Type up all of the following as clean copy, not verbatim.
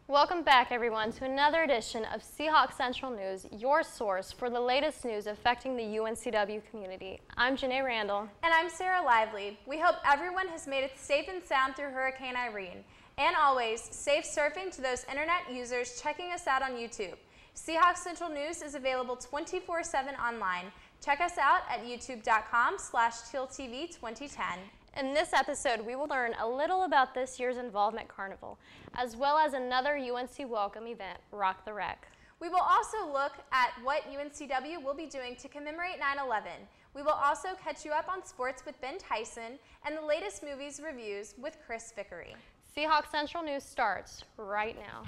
Welcome back, everyone, to another edition of Seahawk Central News, your source for the latest news affecting the UNCW community. I'm Janae Randall. And I'm Sarah Lively. We hope everyone has made it safe and sound through Hurricane Irene. And always, safe surfing to those internet users checking us out on YouTube. Seahawk Central News is available 24/7 online. Check us out at youtube.com/TealTV2010. In this episode, we will learn a little about this year's Involvement Carnival, as well as another UNC Welcome event, Rock the Wreck. We will also look at what UNCW will be doing to commemorate 9/11. We will also catch you up on sports with Ben Tyson and the latest movies reviews with Chris Vickery. Seahawk Central News starts right now.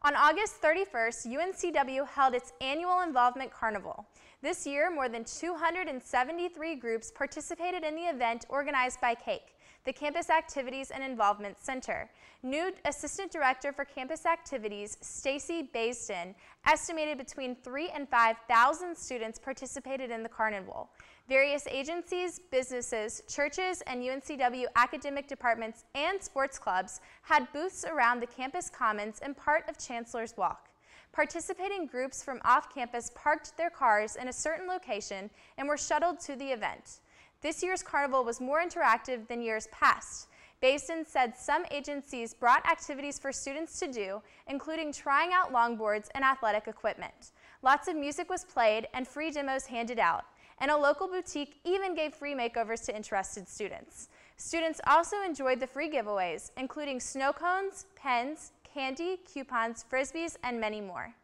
On August 31st, UNCW held its annual Involvement Carnival. This year, more than 273 groups participated in the event organized by CAKE, the Campus Activities and Involvement Center. New Assistant Director for Campus Activities, Stacy Baisden, estimated between 3,000 and 5,000 students participated in the carnival. Various agencies, businesses, churches, and UNCW academic departments and sports clubs had booths around the campus commons and part of Chancellor's Walk. Participating groups from off-campus parked their cars in a certain location and were shuttled to the event. This year's carnival was more interactive than years past. Basin said some agencies brought activities for students to do, including trying out longboards and athletic equipment. Lots of music was played and free demos handed out, and a local boutique even gave free makeovers to interested students. Students also enjoyed the free giveaways, including snow cones, pens, candy, coupons, frisbees, and many more.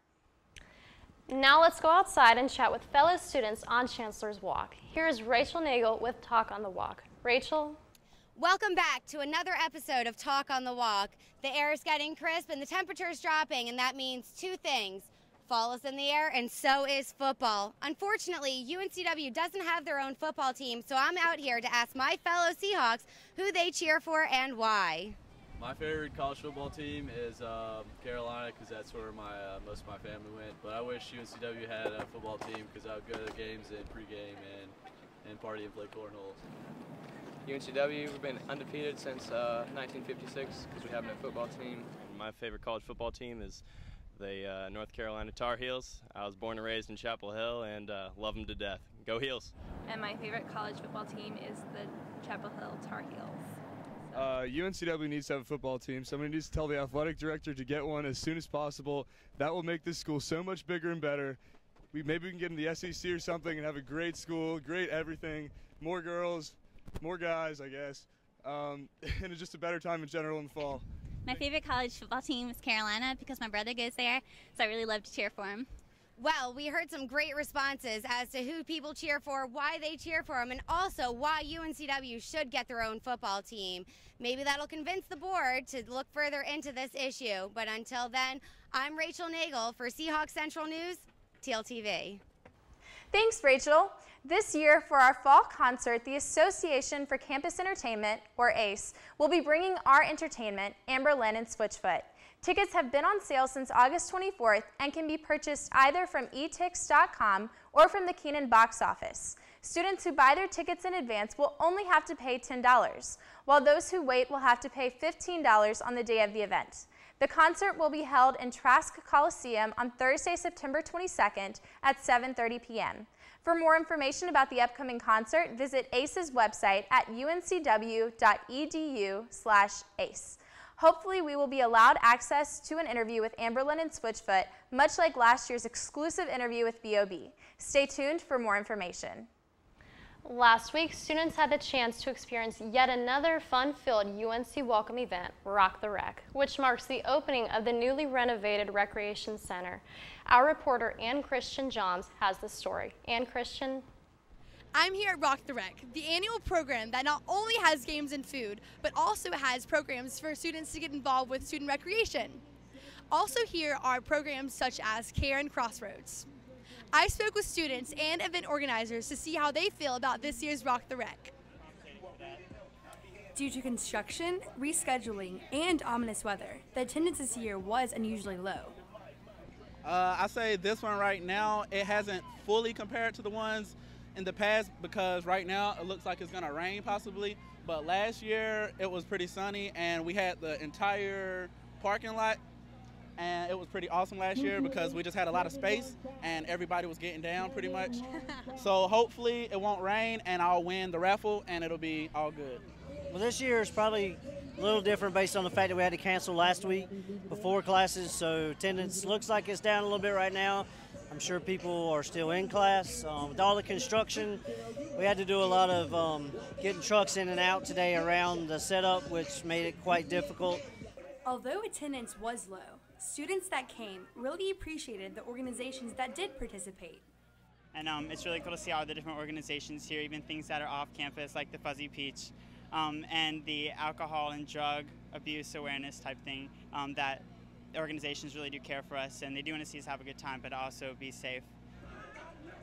Now let's go outside and chat with fellow students on Chancellor's Walk. Here is Rachel Nagel with Talk on the Walk. Rachel? Welcome back to another episode of Talk on the Walk. The air is getting crisp and the temperature's dropping, and that means two things. Fall is in the air, and so is football. Unfortunately, UNCW doesn't have their own football team, so I'm out here to ask my fellow Seahawks who they cheer for and why. My favorite college football team is Carolina, because that's where most of my family went. But I wish UNCW had a football team, because I would go to the games and pregame and party and play cornhole. UNCW, we've been undefeated since 1956 because we have no football team. My favorite college football team is the North Carolina Tar Heels. I was born and raised in Chapel Hill and love them to death. Go Heels! And my favorite college football team is the Chapel Hill Tar Heels. UNCW needs to have a football team. Somebody needs to tell the athletic director to get one as soon as possible. That will make this school so much bigger and better. Maybe we can get in the SEC or something and have a great school, great everything, more girls, more guys, I guess, and it's just a better time in general in the fall. My favorite college football team is Carolina because my brother goes there, so I really love to cheer for him. Well, we heard some great responses as to who people cheer for, why they cheer for them, and also why UNCW should get their own football team. Maybe that'll convince the board to look further into this issue. But until then, I'm Rachel Nagel for Seahawk Central News, TealTV. Thanks, Rachel. This year, for our fall concert, the Association for Campus Entertainment, or ACE, will be bringing our entertainment, Amberlynn and Switchfoot. Tickets have been on sale since August 24th and can be purchased either from etix.com or from the Keenan box office. Students who buy their tickets in advance will only have to pay $10, while those who wait will have to pay $15 on the day of the event. The concert will be held in Trask Coliseum on Thursday, September 22nd at 7:30 p.m. For more information about the upcoming concert, visit ACE's website at uncw.edu/ACE. Hopefully, we will be allowed access to an interview with Amberlynn and Switchfoot, much like last year's exclusive interview with B.O.B. Stay tuned for more information. Last week, students had the chance to experience yet another fun-filled UNC Welcome event, Rock the Wreck, which marks the opening of the newly renovated Recreation Center. Our reporter, Ann Christian Johns, has the story. Ann Christian? I'm here at Rock the Wreck, the annual program that not only has games and food, but also has programs for students to get involved with student recreation. Also here are programs such as Care and Crossroads. I spoke with students and event organizers to see how they feel about this year's Rock the Wreck. Due to construction, rescheduling, and ominous weather, the attendance this year was unusually low. I say this one right now, it hasn't fully compared to the ones in the past because right now it looks like it's going to rain possibly. But last year it was pretty sunny and we had the entire parking lot, and it was pretty awesome last year because we just had a lot of space and everybody was getting down pretty much. So hopefully it won't rain and I'll win the raffle and it'll be all good. Well, this year is probably a little different based on the fact that we had to cancel last week before classes, so attendance looks like it's down a little bit right now. I'm sure people are still in class. With all the construction, we had to do a lot of getting trucks in and out today around the setup, which made it quite difficult. Although attendance was low, students that came really appreciated the organizations that did participate. And it's really cool to see all the different organizations here, even things that are off campus like the Fuzzy Peach. And the alcohol and drug abuse awareness type thing that organizations really do care for us, and they do want to see us have a good time but also be safe.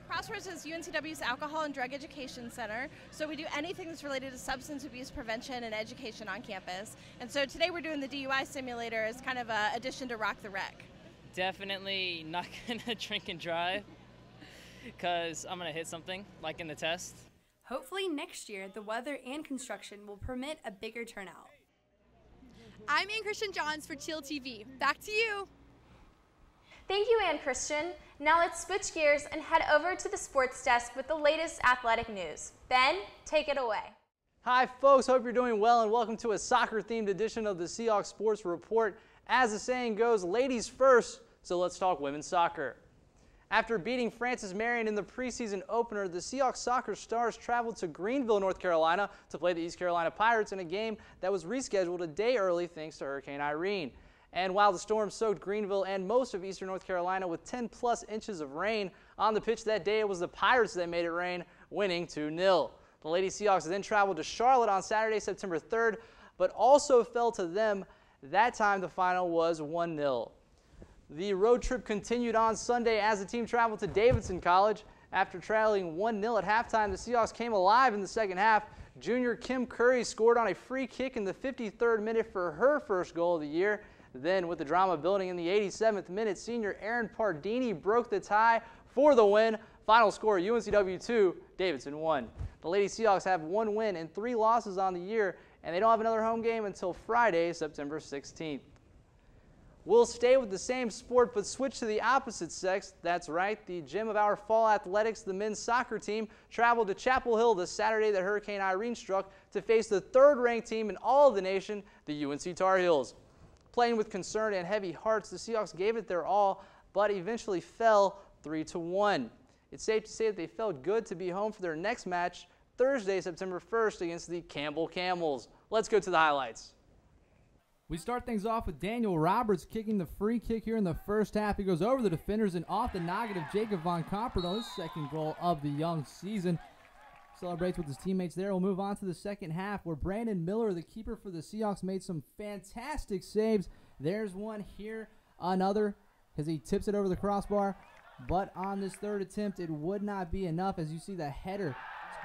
Crossroads is UNCW's Alcohol and Drug Education Center, so we do anything that's related to substance abuse prevention and education on campus. And so today we're doing the DUI simulator as kind of an addition to Rock the Wreck. Definitely not going to drink and drive because I'm going to hit something like in the test. Hopefully next year, the weather and construction will permit a bigger turnout. I'm Ann Christian Johns for TealTV. Back to you. Thank you, Ann Christian. Now let's switch gears and head over to the sports desk with the latest athletic news. Ben, take it away. Hi folks, hope you're doing well and welcome to a soccer-themed edition of the Seahawk Sports Report. As the saying goes, ladies first, so let's talk women's soccer. After beating Francis Marion in the preseason opener, the Seahawks soccer stars traveled to Greenville, North Carolina to play the East Carolina Pirates in a game that was rescheduled a day early thanks to Hurricane Irene. And while the storm soaked Greenville and most of eastern North Carolina with 10-plus inches of rain on the pitch that day, it was the Pirates that made it rain, winning 2-0. The Lady Seahawks then traveled to Charlotte on Saturday, September 3rd, but also fell to them. That time the final was 1-0. The road trip continued on Sunday as the team traveled to Davidson College. After trailing 1-0 at halftime, the Seahawks came alive in the second half. Junior Kim Curry scored on a free kick in the 53rd minute for her first goal of the year. Then, with the drama building in the 87th minute, senior Aaron Pardini broke the tie for the win. Final score, UNCW 2, Davidson 1. The Lady Seahawks have 1 win and 3 losses on the year, and they don't have another home game until Friday, September 16th. We'll stay with the same sport but switch to the opposite sex. That's right, the gem of our fall athletics, the men's soccer team, traveled to Chapel Hill the Saturday that Hurricane Irene struck to face the third-ranked team in all of the nation, the UNC Tar Heels. Playing with concern and heavy hearts, the Seahawks gave it their all, but eventually fell 3-1. It's safe to say that they felt good to be home for their next match, Thursday, September 1st, against the Campbell Camels. Let's go to the highlights. We start things off with Daniel Roberts kicking the free kick here in the first half. He goes over the defenders and off the noggin of Jacob Von Comperno, his second goal of the young season. Celebrates with his teammates there. We'll move on to the second half where Brandon Miller, the keeper for the Seahawks, made some fantastic saves. There's one here, another, as he tips it over the crossbar. But on this third attempt, it would not be enough as you see the header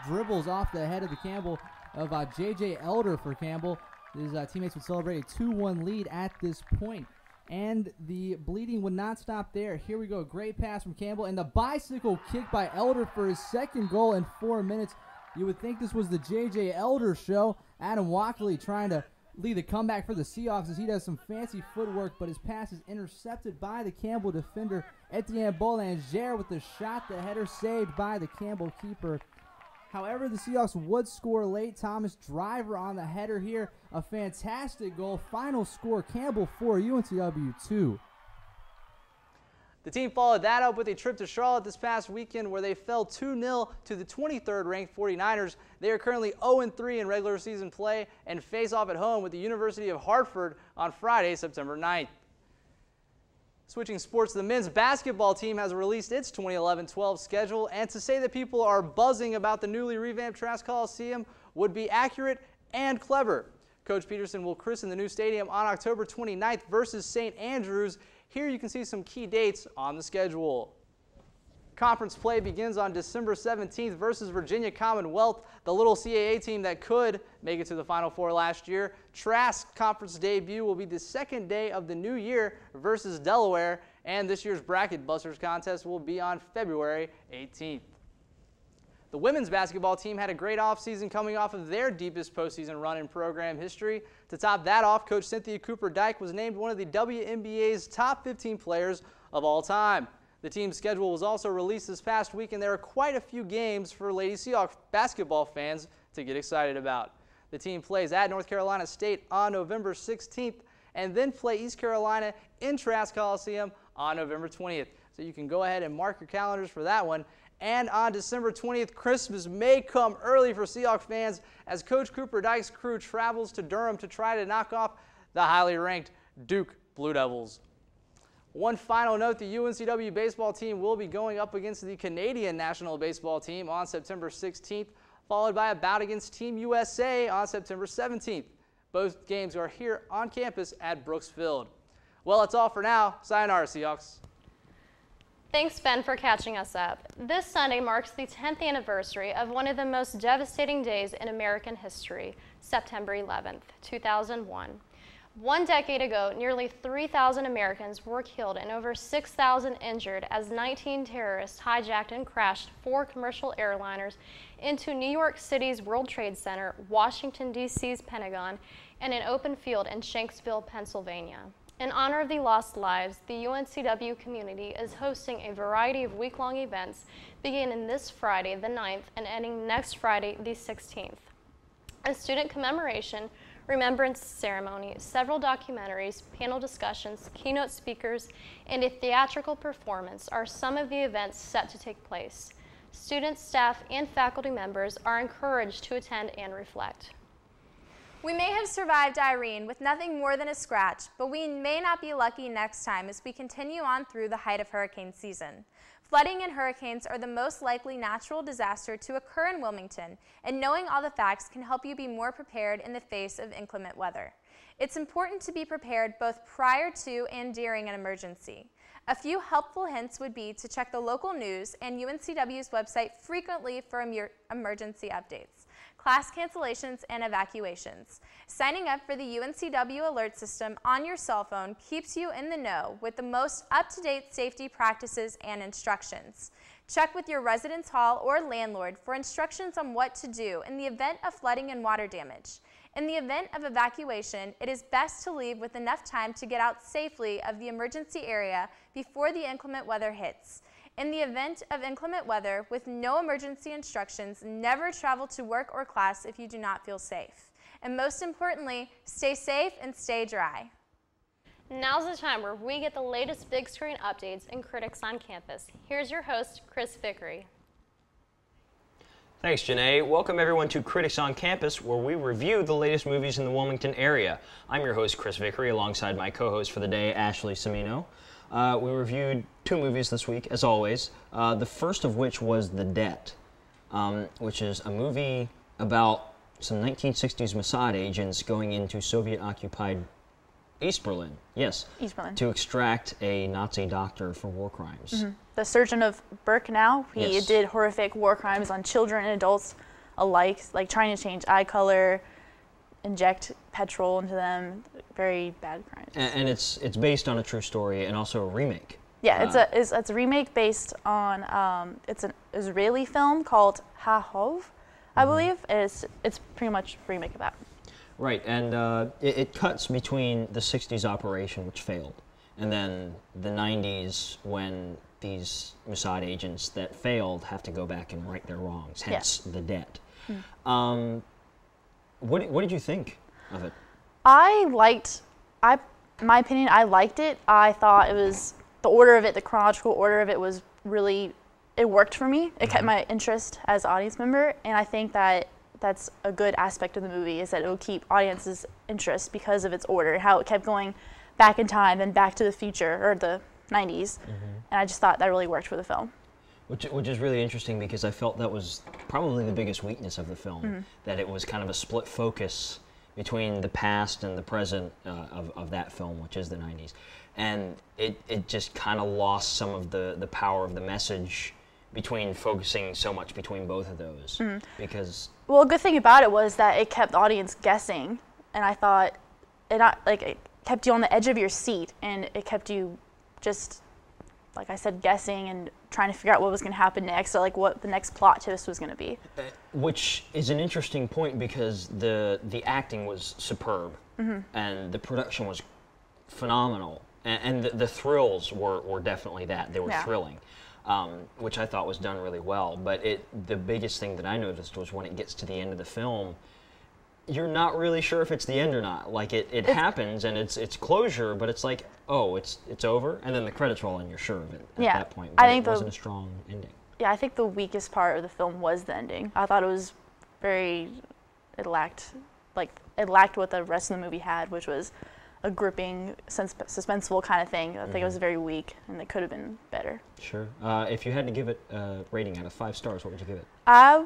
dribbles off the head of the Campbell of J.J. Elder for Campbell. His teammates would celebrate a 2-1 lead at this point. And the bleeding would not stop there. Here we go. Great pass from Campbell. And the bicycle kick by Elder for his second goal in 4 minutes. You would think this was the J.J. Elder show. Adam Walkley trying to lead the comeback for the Seahawks as he does some fancy footwork, but his pass is intercepted by the Campbell defender. Etienne Boulanger with the shot. The header saved by the Campbell keeper. However, the Seahawks would score late. Thomas Driver on the header here. A fantastic goal. Final score, Campbell 4, UNCW 2. The team followed that up with a trip to Charlotte this past weekend where they fell 2-0 to the 23rd ranked 49ers. They are currently 0-3 in regular season play and face off at home with the University of Hartford on Friday, September 9th. Switching sports, the men's basketball team has released its 2011-12 schedule, and to say that people are buzzing about the newly revamped Trask Coliseum would be accurate and clever. Coach Peterson will christen the new stadium on October 29th versus St. Andrews. Here you can see some key dates on the schedule. Conference play begins on December 17th versus Virginia Commonwealth, the little CAA team that could make it to the Final Four last year. Trask's conference debut will be the second day of the new year versus Delaware, and this year's Bracket Busters contest will be on February 18th. The women's basketball team had a great offseason coming off of their deepest postseason run in program history. To top that off, Coach Cynthia Cooper-Dyke was named one of the WNBA's top 15 players of all time. The team's schedule was also released this past week, and there are quite a few games for Lady Seahawk basketball fans to get excited about. The team plays at North Carolina State on November 16th and then play East Carolina in Trask Coliseum on November 20th. So you can go ahead and mark your calendars for that one. And on December 20th, Christmas may come early for Seahawk fans as Coach Cooper-Dyke's crew travels to Durham to try to knock off the highly ranked Duke Blue Devils. One final note, the UNCW baseball team will be going up against the Canadian national baseball team on September 16th, followed by a bout against Team USA on September 17th. Both games are here on campus at Brooks Field. Well, that's all for now. Sayonara, Seahawks. Thanks, Ben, for catching us up. This Sunday marks the 10th anniversary of one of the most devastating days in American history, September 11th, 2001. 1 decade ago, nearly 3,000 Americans were killed and over 6,000 injured as 19 terrorists hijacked and crashed 4 commercial airliners into New York City's World Trade Center, Washington, D.C.'s Pentagon, and an open field in Shanksville, Pennsylvania. In honor of the lost lives, the UNCW community is hosting a variety of week-long events beginning this Friday, the 9th, and ending next Friday, the 16th. A student commemoration, remembrance ceremony, several documentaries, panel discussions, keynote speakers, and a theatrical performance are some of the events set to take place. Students, staff, and faculty members are encouraged to attend and reflect. We may have survived Irene with nothing more than a scratch, but we may not be lucky next time as we continue on through the height of hurricane season. Flooding and hurricanes are the most likely natural disaster to occur in Wilmington, and knowing all the facts can help you be more prepared in the face of inclement weather. It's important to be prepared both prior to and during an emergency. A few helpful hints would be to check the local news and UNCW's website frequently for emergency updates, class cancellations, and evacuations. Signing up for the UNCW alert system on your cell phone keeps you in the know with the most up-to-date safety practices and instructions. Check with your residence hall or landlord for instructions on what to do in the event of flooding and water damage. In the event of evacuation, it is best to leave with enough time to get out safely of the emergency area before the inclement weather hits. In the event of inclement weather with no emergency instructions, never travel to work or class if you do not feel safe. And most importantly, stay safe and stay dry. Now's the time where we get the latest big screen updates and critics on campus. Here's your host, Chris Vickery. Thanks, Janae. Welcome everyone to Critics on Campus, where we review the latest movies in the Wilmington area. I'm your host, Chris Vickery, alongside my co-host for the day, Ashley Semino. We reviewed 2 movies this week, as always. The first of which was The Debt, which is a movie about some 1960s Mossad agents going into Soviet-occupied East Berlin, yes, East Berlin, to extract a Nazi doctor for war crimes. Mm-hmm. The surgeon of Birkenau, he did horrific war crimes on children and adults alike, like trying to change eye color, inject petrol into them, very bad crimes. And it's based on a true story and also a remake. Yeah, it's a remake based on it's an Israeli film called Hahov, I believe. It's pretty much a remake of that. Right, and it cuts between the 60s operation, which failed, and then the 90s when these Mossad agents that failed have to go back and right their wrongs, hence The Debt. What did you think of it? My opinion, I liked it. I thought it was, the order of it, the chronological order of it was really, it worked for me. It kept my interest as an audience member, and I think that that's a good aspect of the movie, is that it will keep audiences' interest because of its order, how it kept going back in time and back to the future, or the 90s. And I just thought that really worked for the film. Which is really interesting because I felt that was probably the biggest weakness of the film, that it was kind of a split focus between the past and the present of that film, which is the 90s. And it just kind of lost some of the power of the message between focusing so much between both of those because. Well, a good thing about it was that it kept the audience guessing, and I thought it kept you on the edge of your seat, and it kept you just, like I said, guessing and trying to figure out what was going to happen next, or like what the next plot twist was going to be. Which is an interesting point because the acting was superb and the production was phenomenal, and the thrills were definitely that. They were thrilling, which I thought was done really well. But the biggest thing that I noticed was when it gets to the end of the film, you're not really sure if it's the end or not. Like it happens and it's closure, but it's like, oh, it's over, and then the credits roll and you're sure of it at that point. But I think it wasn't a strong ending. Yeah, I think the weakest part of the film was the ending. I thought it was it lacked what the rest of the movie had, which was a gripping, suspenseful kind of thing. I think it was very weak, and it could have been better. Sure. If you had to give it a rating out of 5 stars, what would you give it? I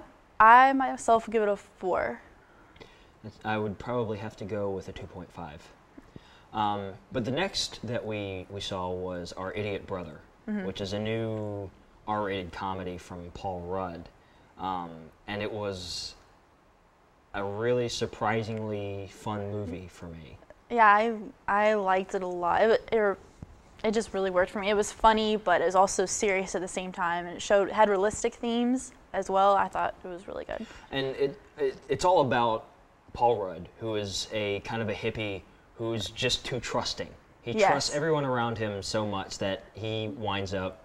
myself would give it a 4. I would probably have to go with a 2.5. But the next that we saw was Our Idiot Brother, which is a new R-rated comedy from Paul Rudd. And it was a really surprisingly fun movie for me. Yeah, I liked it a lot. It just really worked for me. It was funny, but it was also serious at the same time, and it had realistic themes as well. I thought it was really good. And it's all about Paul Rudd, who is a kind of a hippie who's just too trusting. He trusts everyone around him so much that he winds up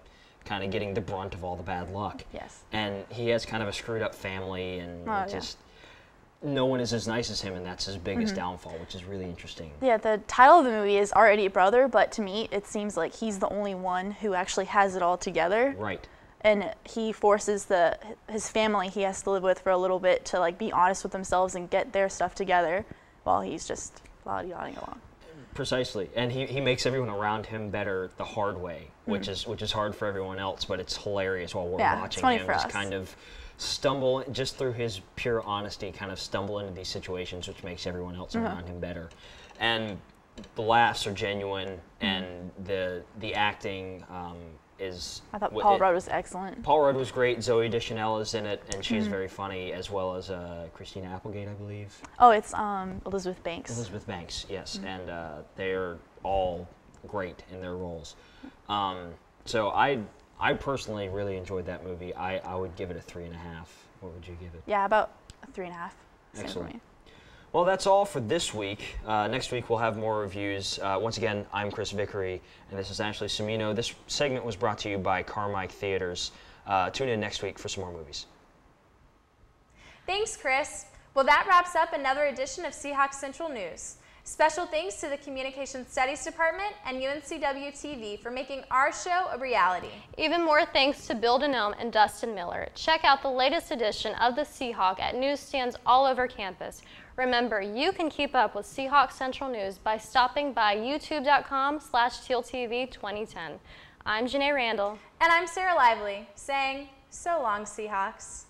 kind of getting the brunt of all the bad luck. Yes. And he has kind of a screwed up family, and no one is as nice as him, and that's his biggest downfall, which is really interesting. Yeah, the title of the movie is Our Idiot Brother, but to me it seems like he's the only one who actually has it all together. Right. And he forces his family he has to live with for a little bit to like be honest with themselves and get their stuff together while he's just yachting along. Precisely, and he makes everyone around him better the hard way, which is hard for everyone else, but it's hilarious while we're watching him just kind of stumble, just through his pure honesty, kind of stumble into these situations, which makes everyone else around him better. And the laughs are genuine, and the acting is... I thought Paul Rudd was excellent. Paul Rudd was great. Zooey Deschanel is in it, and she's very funny, as well as Christina Applegate, I believe. Oh, it's Elizabeth Banks. Elizabeth Banks, yes, and they're all great in their roles. So I personally really enjoyed that movie. I would give it a 3.5. What would you give it? Yeah, about a 3.5. Excellent. Well, that's all for this week. Next week we'll have more reviews. Once again, I'm Chris Vickery, and this is Ashley Semino. This segment was brought to you by Carmike Theaters. Tune in next week for some more movies. Thanks, Chris. Well, that wraps up another edition of Seahawk Central News. Special thanks to the Communication Studies Department and UNCW TV for making our show a reality. Even more thanks to Bill Denome and Dustin Miller. Check out the latest edition of the Seahawk at newsstands all over campus. Remember, you can keep up with Seahawk Central News by stopping by youtube.com/TealTV2010. I'm Janae Randall. And I'm Sarah Lively, saying, so long, Seahawks.